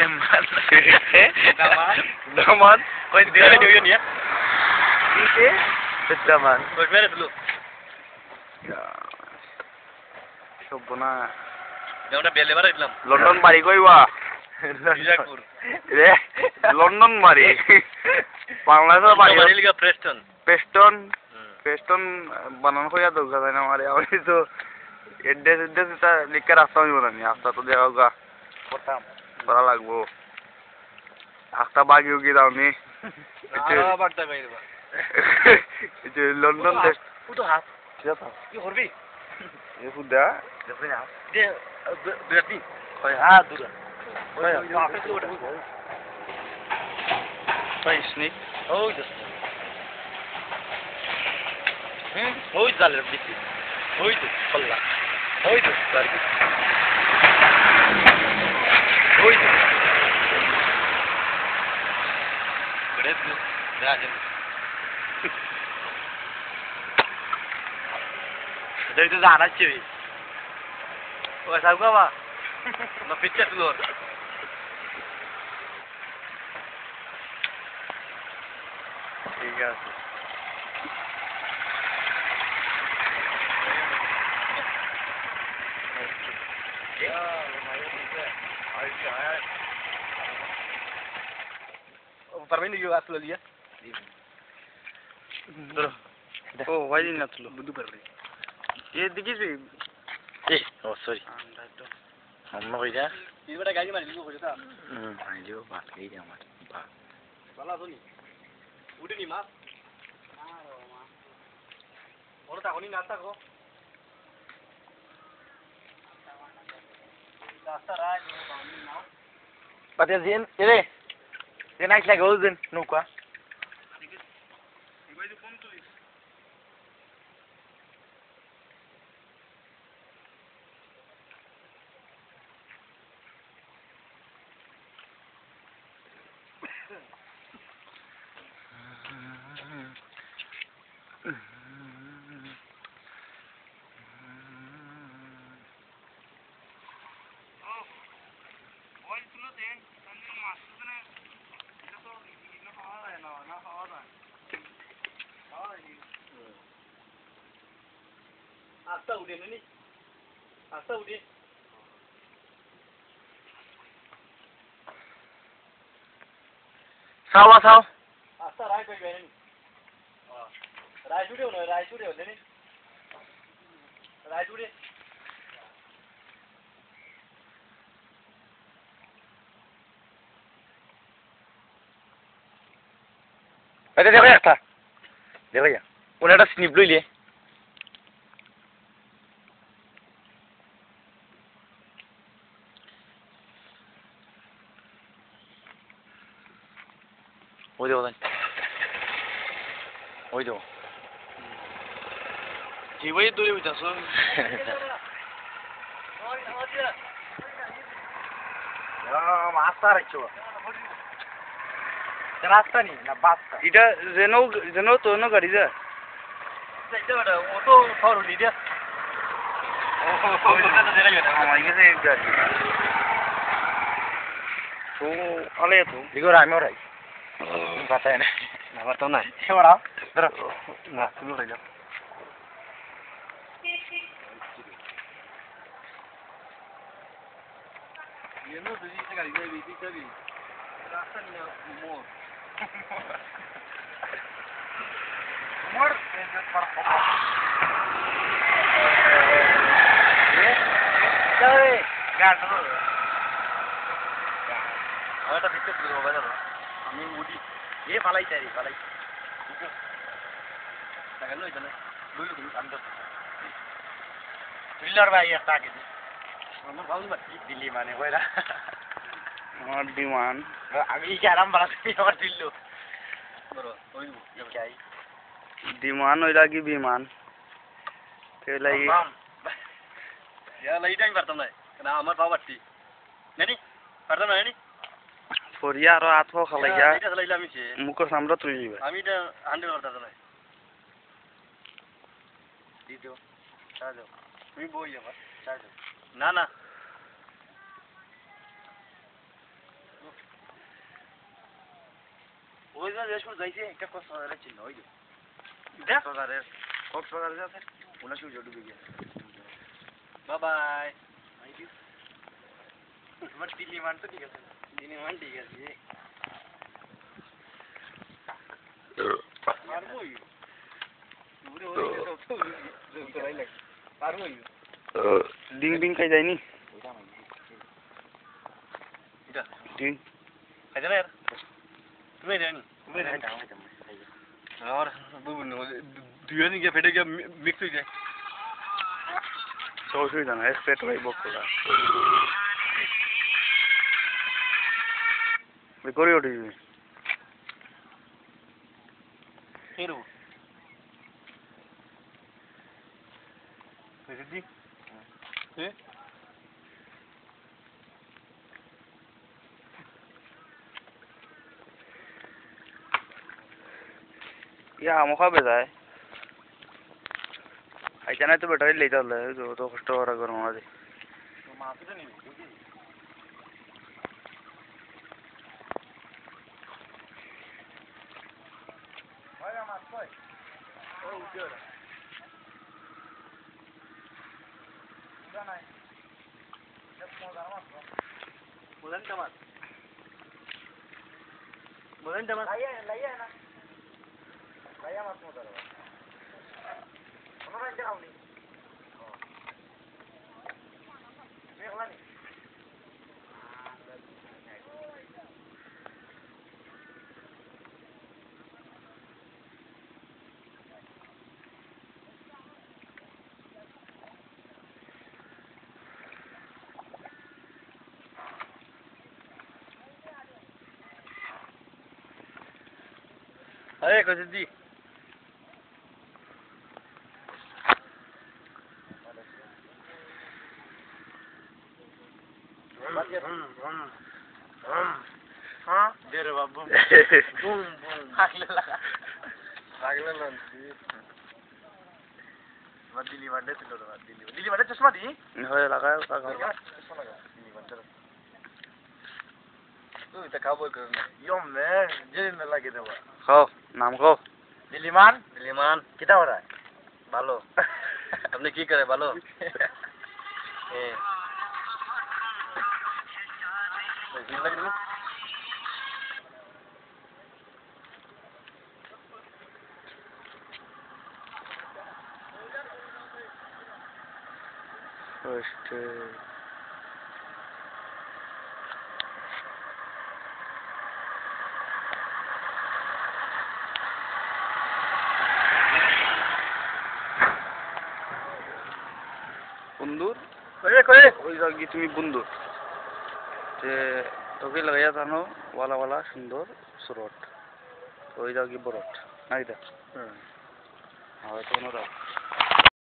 Daman. Daman. Kau dia ada yun ya? Ike? Daman. Kau mana dulu? Ya. Sobona. Jangan udah biar lebar Islam. London bari কইবা বিজাপুর রে London বাড়ি বাংলাদেশের বাড়ি বাড়ি লিগা Preston Preston বানানো হইয়া দরকার না আমারে আমি তো এড্রেস এটা লিখে রাস্তা হইব না রাস্তা তো দেওয়া করতাম করা লাগবো রাস্তা বাগিও কি দাওনি বাগদা বাইরে যে লন্ডন দেশ তো হাত কি করবি এ ফুদা দেখবি না দে বেটি কই হ্যাঁ দূর ভাই স্নেক ওই তো ওই জালের বিটি ওই তো পাল্লা ওই তো সার্ভিস ওই তো গ্রেট রাজা dari itu sana cuy. Wah, tahu gak pak? Mau pijat dulu. Iya. Ya, lumayan juga. Ayo. Permen juga asal lihat. Terus. Oh, wajib nggak tuh? Budu permen. ये देखिए जी ओ सॉरी हम हो जा ये बड़ा गाड़ी मार लियो हो जाता हाँ जो बात कही थी हमारे बात वाला सुनी उड़ी नहीं मार और ता होनी नाता को रास्ता रहा है पता है ये नाइट लगे उस दिन नुका Asta udah nih. Asta udah. Sawa. Asta rai koi gaya nih. Rai sudah nih. Rai sudah. Ada देखो यार था देखो यार उन्हें तो स्निप ले लिए वो दो जी वही दूरी भी दसो Ya, masa recho. রাস্তা নেই না বাসটা এটা যেন তো গাড়ি যা এটা বড় অটো ফরলি দিয়া আমার কাছে গাড়ি তো আলে তো দিগো রামে ওরাই বাতায় না না বাতাও না এবারে ধরো না তুমি লই যাও Yun no, dito sa galing na ibig sabi. Rasa niya umor. Umor? Pwede para ko. Sabi, gato. Ada picture dulu ba dalo? Ami udi. Ye falai tari, falai. Tagal no itana. Dulu andar. Thriller ba ye ta ke. আমার ভালো বাকি দিল্লি মানে কইরা আমার বিমান আমি কি আরাম বাড়াতে আমার দিল্লো বড় ওই যাই বিমান ওইলা কি বিমান তে লাগি ইয়া লাইটাই পারতাম না না আমার বাবা বাড়তি নানি পারতাম না নানি ফরিয়া আর আতফ খালাইয়া এটা লাইলা আমি মুখর সামরা তুই দিবা আমি এটা 100 পারতাম না দিতো চাও তুমি বই আমার চাও না না ওই যে রেশমুর যাইছে একটা কক্সবাজারের চিহ্ন ওই যে কক্সবাজারের আছে ওনা সূর্য ডুবে গেছে বাই তোমার দিল্লি মান তো ঠিক আছে দিল্লি মান ঠিক আছে পারবোই পুরো ওই তো তো ভাই লাগে পারবোই ডিং ডিং খাই যায়নি এটা ডিং খাইতে না यार তুমি জানি তুমি জানি और दुनिया नहीं क्या फेटे क्या मिक्स हो जाए तो অসুবিধা না স্প্রেট ভাই বকরা করে উঠিস हेरो जी ए या मुखा पे जाए ऐसा नहीं तो बैटरी ले चल रहा है जो तो कष्ट हो रहा करूँगा दे तो माफी तो नहीं होगी भाई हम आपको ओ उठो पूरा नहीं जब मोदन टमाट लाइए ना लाइए मत मोदन उन्होंने क्या होनी देखला नहीं अरे कौशिक जी हाँ दे रे बाबू बूम बूम आगले लगा मत दिल्ली वाले से लो दिल्ली वाले चश्मा दी हो लगा चश्मा लगा दिल्ली वाले तू इतना काबू करना यो मैं जेल में लगे थे वो खाओ नाम खाओ दिल्लीमान कितना हो रहा है बालो अपने की करे बालो फर्स्ट बंदूर करे ওই জায়গায় তুমি বন্ধুর যে তোকে লাগাইয়া জানো ওয়ালা ওয়ালা সুন্দর সুরট ওই জায়গায় বরট নাই দা হ্যাঁ তো ওরা